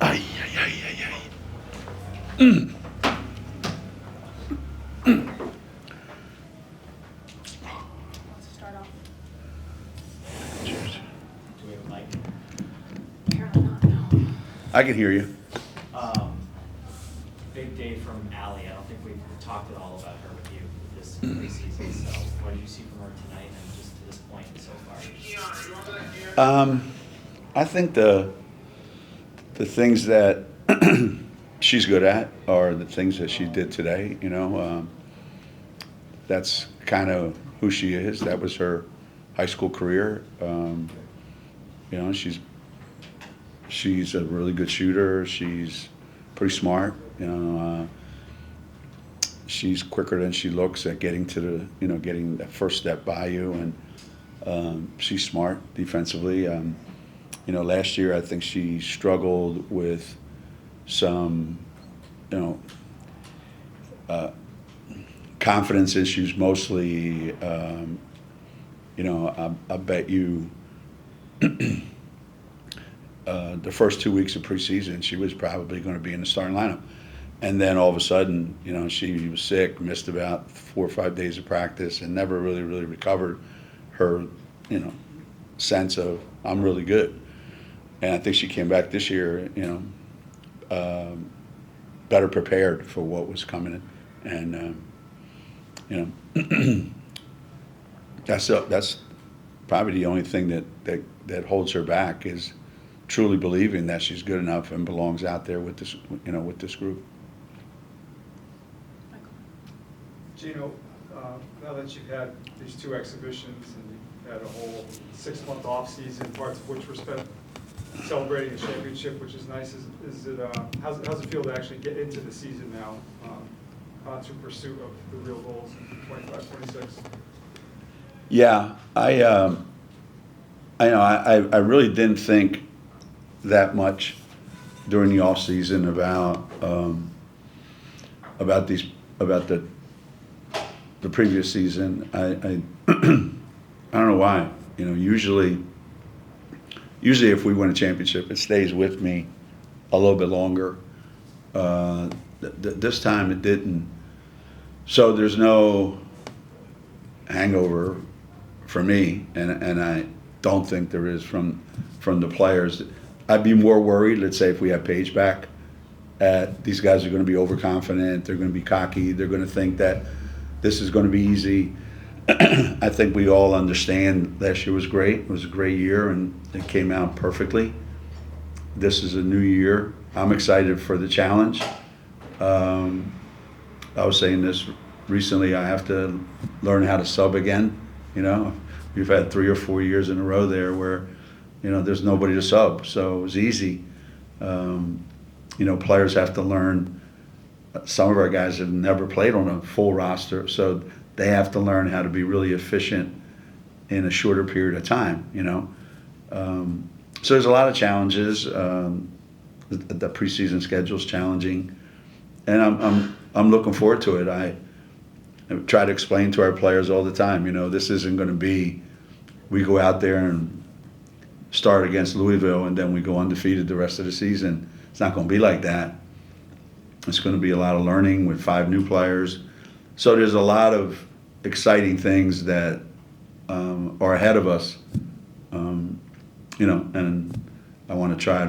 Ay, ay, ay, ay, ay. Let's start off. Cheers. Do we have a mic? Apparently not, no. I can hear you. Big day from Allie. I don't think we've talked at all about her with you this preseason. So what did you see from her tonight and just to this point so far? I think the things that she's good at are the things that she did today. That's kind of who she is. That was her high school career. She's a really good shooter. She's pretty smart. She's quicker than she looks at getting to getting that first step by you, and she's smart defensively. Last year I think she struggled with some, confidence issues mostly. I bet you the first 2 weeks of preseason she was probably going to be in the starting lineup. And then all of a sudden, she was sick, missed about 4 or 5 days of practice, and never really recovered her, sense of I'm really good. And I think she came back this year, better prepared for what was coming. And that's probably the only thing that holds her back is truly believing that she's good enough and belongs out there with this, with this group. Geno, now that you've had these 2 exhibitions and you've had a whole 6-month off season, parts of which were spent celebrating a championship, which is nice. How's it feel to actually get into the season now, to pursuit of the real goals in 25, 26? Yeah, I really didn't think that much during the off season about the previous season. I don't know why. Usually if we win a championship, it stays with me a little bit longer. This time it didn't. So there's no hangover for me, and I don't think there is from the players. I'd be more worried, let's say, if we have Paige back. These guys are going to be overconfident. They're going to be cocky. They're going to think that this is going to be easy. I think we all understand last year was great. It was a great year, and it came out perfectly. This is a new year. I'm excited for the challenge. I was saying this recently. I have to learn how to sub again. We've had 3 or 4 years in a row there where, there's nobody to sub, so it was easy. Players have to learn. Some of our guys have never played on a full roster, so they have to learn how to be really efficient in a shorter period of time. So there's a lot of challenges. The preseason schedule is challenging, and I'm looking forward to it. I try to explain to our players all the time. This isn't going to be we go out there and start against Louisville and then we go undefeated the rest of the season. It's not going to be like that. It's going to be a lot of learning with 5 new players. So there's a lot of exciting things that are ahead of us, and I want to try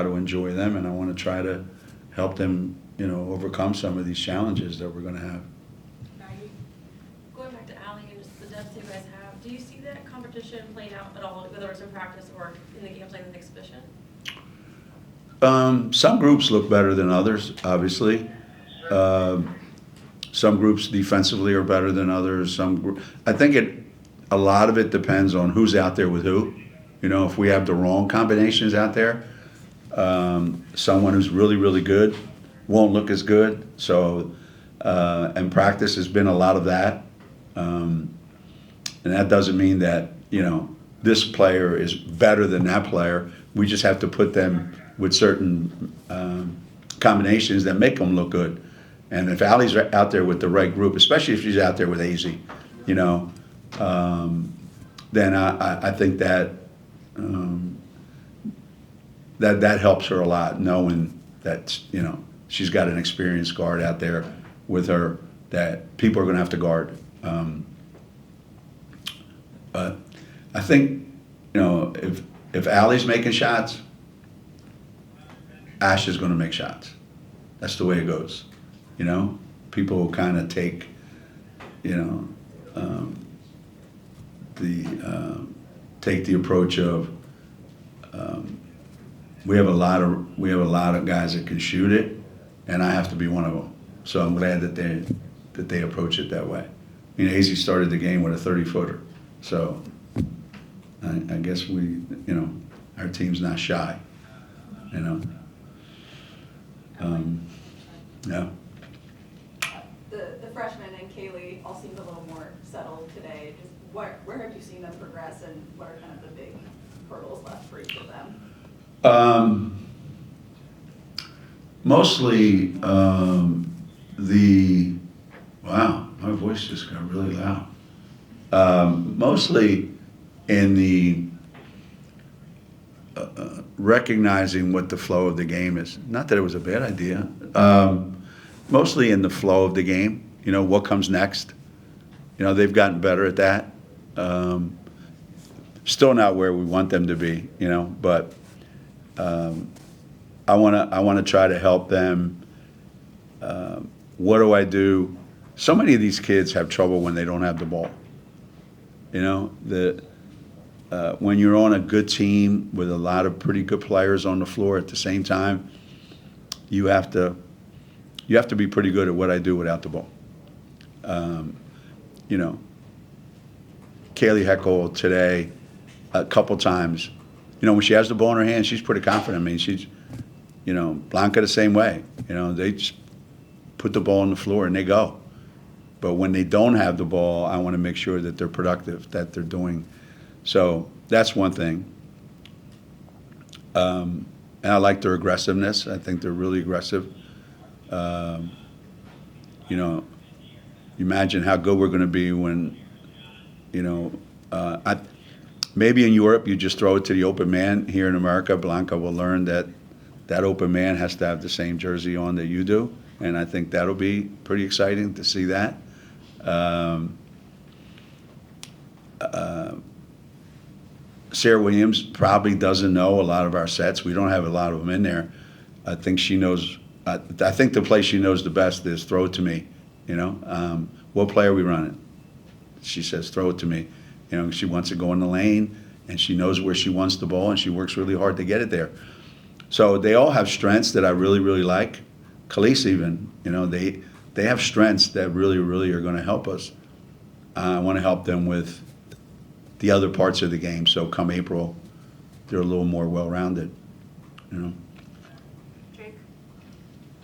to enjoy them, and I want to try to help them, overcome some of these challenges that we're going to have. Maggie, going back to Allie and just the depth you guys have, do you see that competition playing out at all, whether it's in practice or in the games like the exhibition? Some groups look better than others, obviously. Some groups defensively are better than others. I think a lot of it depends on who's out there with who. If we have the wrong combinations out there, someone who's really, really good won't look as good. So, and practice has been a lot of that. And that doesn't mean that, this player is better than that player. We just have to put them with certain combinations that make them look good. And if Allie's out there with the right group, especially if she's out there with AZ, then I think that that helps her a lot, knowing that, you know, she's got an experienced guard out there with her that people are going to have to guard. But I think, you know, if Allie's making shots, Ash is going to make shots. That's the way it goes. You know, people kind of take, you know, take the approach of we have a lot of guys that can shoot it, and I have to be one of them. So I'm glad that they approach it that way. I mean, AZ started the game with a 30-footer, so I guess our team's not shy. You know. Yeah. The freshmen and Kaylee all seemed a little more settled today. Just where have you seen them progress, and what are kind of the big hurdles left for each of them? Mostly wow, my voice just got really loud. Mostly in the recognizing what the flow of the game is. Not that it was a bad idea. Mostly in the flow of the game. You know, what comes next. You know, they've gotten better at that. Still not where we want them to be, you know, but I want to try to help them. What do I do? So many of these kids have trouble when they don't have the ball. You know, when you're on a good team with a lot of pretty good players on the floor at the same time, you have to be pretty good at what I do without the ball. You know, Kaylee Heckel today, a couple times, you know, when she has the ball in her hand, she's pretty confident. I mean, she's, you know, Blanca the same way. You know, they just put the ball on the floor and they go. But when they don't have the ball, I want to make sure that they're productive, that they're doing. So that's one thing. And I like their aggressiveness. I think they're really aggressive. You know, imagine how good we're going to be when, you know, maybe in Europe you just throw it to the open man. Here in America, Blanca will learn that open man has to have the same jersey on that you do. And I think that'll be pretty exciting to see that. Sarah Williams probably doesn't know a lot of our sets. We don't have a lot of them in there. I think she knows. I think the play she knows the best is throw it to me. You know, what play are we running? She says throw it to me. You know, she wants to go in the lane, and she knows where she wants the ball, and she works really hard to get it there. So they all have strengths that I really, really like. Khalees even, you know, they have strengths that really, really are going to help us. I want to help them with the other parts of the game. So come April, they're a little more well-rounded, you know. Jake?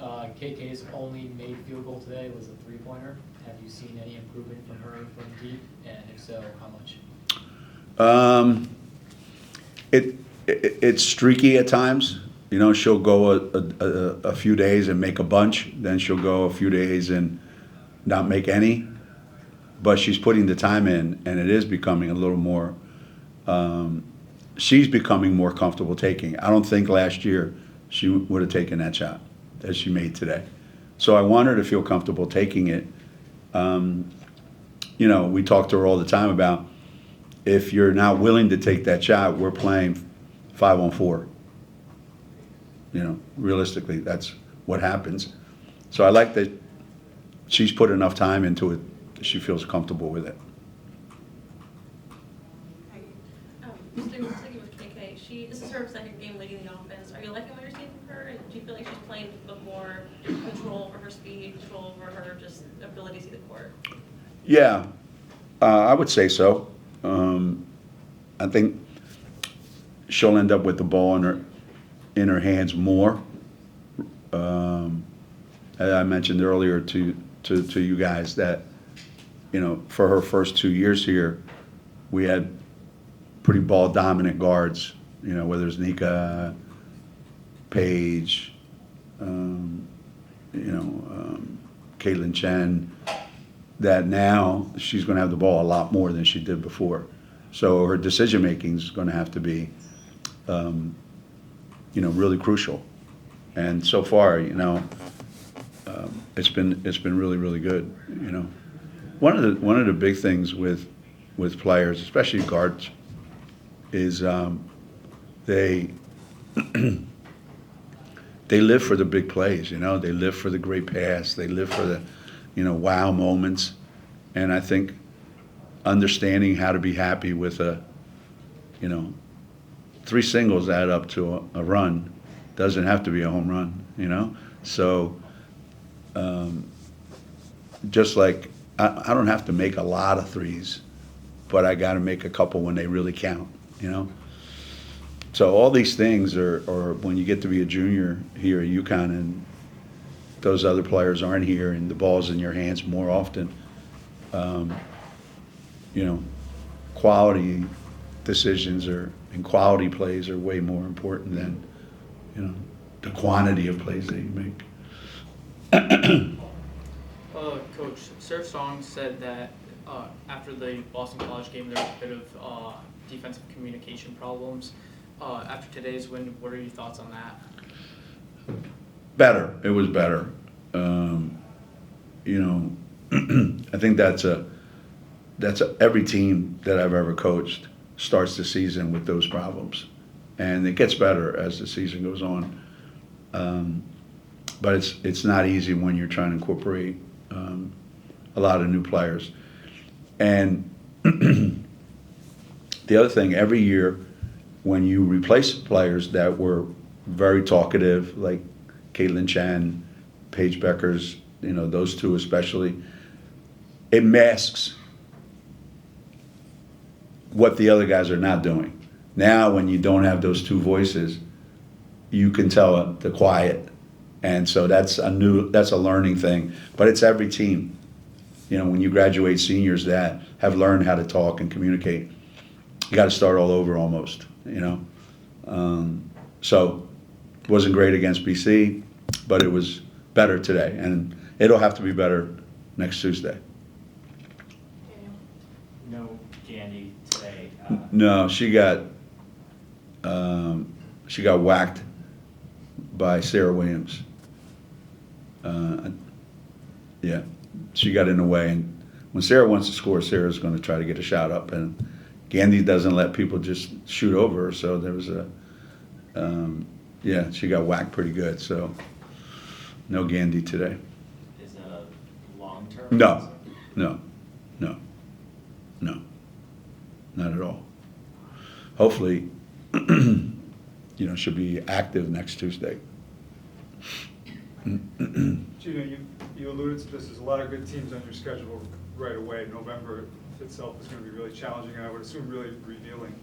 KK's only made field goal today was a three-pointer. Have you seen any improvement from her from deep? And if so, how much? It's streaky at times. You know, she'll go a few days and make a bunch. Then she'll go a few days and not make any. But she's putting the time in, and it is becoming a little more. She's becoming more comfortable taking. I don't think last year she would have taken that shot that she made today. So I want her to feel comfortable taking it. You know, we talk to her all the time about if you're not willing to take that shot, we're playing 5-on-4. You know, realistically, that's what happens. So I like that she's put enough time into it that she feels comfortable with it. Sticking with KK, this is her second game leading the offense. Are you liking what you're seeing from her? And do you feel like she's playing with more control over her speed, control over her just ability to see the court? Yeah, I would say so. I think she'll end up with the ball in her hands more. As I mentioned earlier to you guys that, you know, for her first 2 years here, we had pretty ball dominant guards. You know, whether it's Nika, Paige, Caitlin Chen. That now she's going to have the ball a lot more than she did before. So her decision making is going to have to be really crucial. And so far, it's been really, really good. One of the big things with players, especially guards, is they they live for the big plays. They live for the great pass. They live for the wow moments. And I think understanding how to be happy with 3 singles add up to a run. Doesn't have to be a home run. So just like I don't have to make a lot of threes, but I got to make a couple when they really count. So all these things are when you get to be a junior here at UConn and those other players aren't here and the ball's in your hands more often, quality decisions and quality plays are way more important than the quantity of plays that you make. Coach, Surf Song said that after the Boston College game there was a bit of defensive communication problems. After today's win, what are your thoughts on that? Better. It was better. I think that's every team that I've ever coached starts the season with those problems, and it gets better as the season goes on. But it's not easy when you're trying to incorporate a lot of new players. And the other thing, every year when you replace players that were very talkative, like Caitlin Chan, Paige Beckers, those two especially, it masks what the other guys are not doing. Now, when you don't have those two voices, you can tell the quiet. And so that's a learning thing. But it's every team. When you graduate seniors that have learned how to talk and communicate, you got to start all over almost, So it wasn't great against BC, but it was better today. And it'll have to be better next Tuesday. No Gandy today. No, she got whacked by Sarah Williams. Yeah, she got in the way, and when Sarah wants to score, Sarah's going to try to get a shot up, and Gandy doesn't let people just shoot over her. So there was she got whacked pretty good. So no Gandy today. Is that a long-term? No, not at all. Hopefully, she'll be active next Tuesday. Geno, you alluded to this. There's a lot of good teams on your schedule right away. November itself is going to be really challenging, and I would assume really revealing.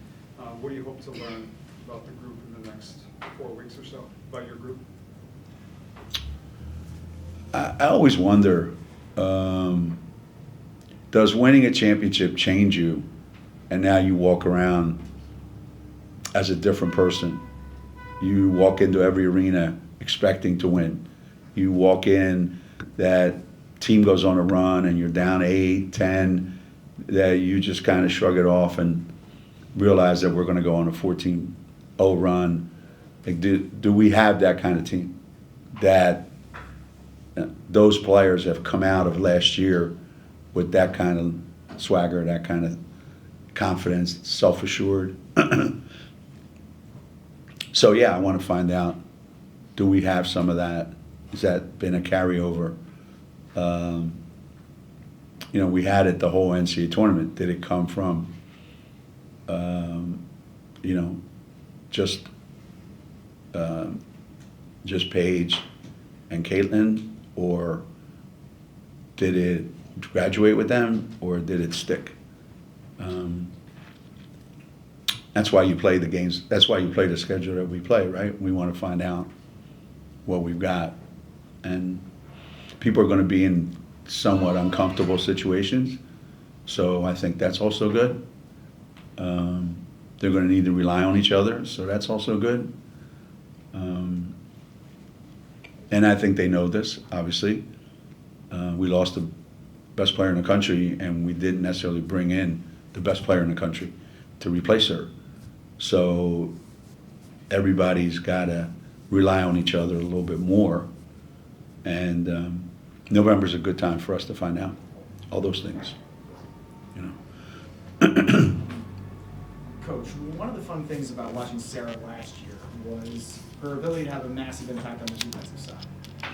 What do you hope to learn about the group in the next 4 weeks or so, about your group? I always wonder, does winning a championship change you, and now you walk around as a different person? You walk into every arena expecting to win. You walk in, that team goes on a run and you're down 8, 10, that you just kind of shrug it off and realize that we're going to go on a 14-0 run. Like, do we have that kind of team? That those players have come out of last year with that kind of swagger, that kind of confidence, self-assured. So yeah, I want to find out, do we have some of that? Has that been a carryover? We had it the whole NCAA tournament. Did it come from, just Paige and Caitlin, or did it graduate with them, or did it stick? That's why you play the games. That's why you play the schedule that we play, right? We want to find out what we've got. And people are going to be in somewhat uncomfortable situations. So I think that's also good. They're going to need to rely on each other, so that's also good. And I think they know this, obviously. We lost the best player in the country, and we didn't necessarily bring in the best player in the country to replace her. So everybody's got to rely on each other a little bit more. And November's a good time for us to find out all those things, you know. Coach, one of the fun things about watching Sarah last year was her ability to have a massive impact on the defensive side.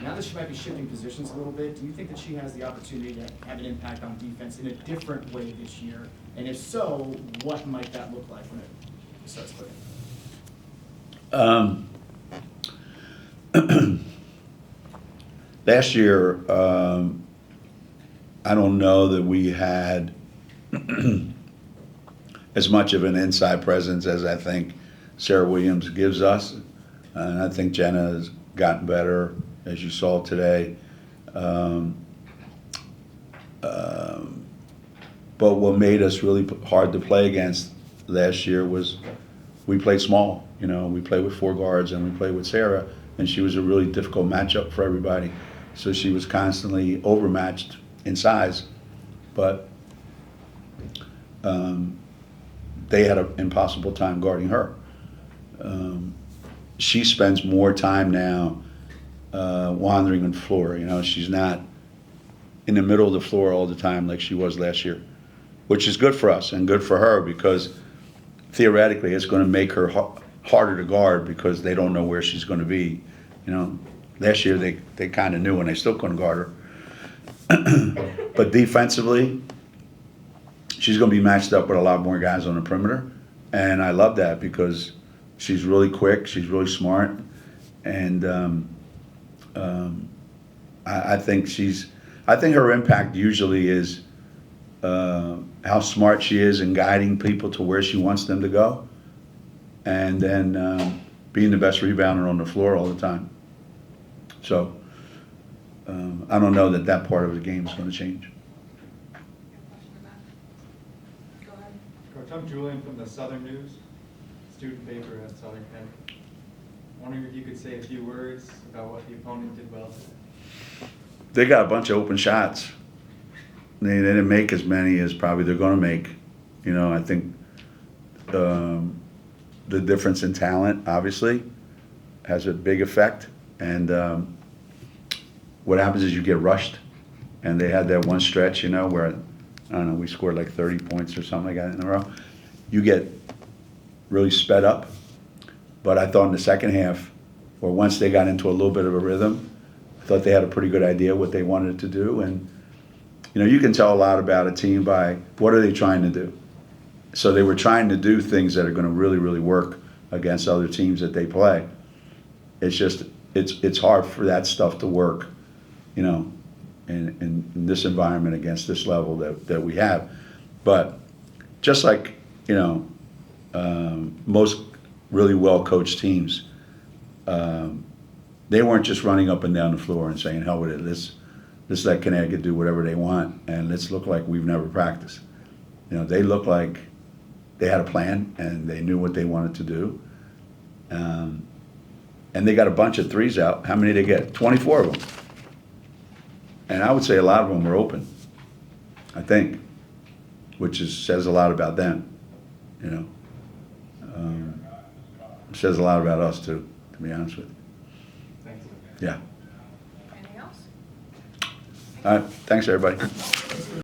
Now that she might be shifting positions a little bit, do you think that she has the opportunity to have an impact on defense in a different way this year? And if so, what might that look like when it starts clicking? Last year, I don't know that we had as much of an inside presence as I think Sarah Williams gives us. And I think Jenna has gotten better, as you saw today. But what made us really hard to play against last year was we played small. You know, we played with 4 guards and we played with Sarah, and she was a really difficult matchup for everybody. So she was constantly overmatched in size, but they had an impossible time guarding her. She spends more time now wandering on the floor. You know, she's not in the middle of the floor all the time like she was last year, which is good for us and good for her because theoretically it's going to make her harder to guard because they don't know where she's going to be. You know, last year they kind of knew and they still couldn't guard her. But defensively, she's going to be matched up with a lot more guys on the perimeter, and I love that because she's really quick, she's really smart, and I think her impact usually is how smart she is in guiding people to where she wants them to go, and then being the best rebounder on the floor all the time. So I don't know that part of the game is going to change. Go ahead. Coach, I'm Julian from the Southern News, student paper at Southern Penn. Wondering if you could say a few words about what the opponent did well today. They got a bunch of open shots. They didn't make as many as probably they're going to make. You know, I think the difference in talent obviously has a big effect. And what happens is you get rushed. And they had that one stretch, you know, where, I don't know, we scored like 30 points or something like that in a row. You get really sped up. But I thought in the second half, or once they got into a little bit of a rhythm, I thought they had a pretty good idea what they wanted to do. And, you know, you can tell a lot about a team by what are they trying to do. So they were trying to do things that are going to really, really work against other teams that they play. It's just, it's hard for that stuff to work, you know, in this environment against this level that we have. But just like, you know, most really well-coached teams, they weren't just running up and down the floor and saying, hell with it, let's let Connecticut do whatever they want and let's look like we've never practiced. You know, they looked like they had a plan and they knew what they wanted to do. And they got a bunch of threes out. How many did they get? 24 of them. And I would say a lot of them were open, I think, which says a lot about them, you know. It says a lot about us, too, to be honest with you. Thanks. Yeah. Anything else? All right. Thanks, everybody.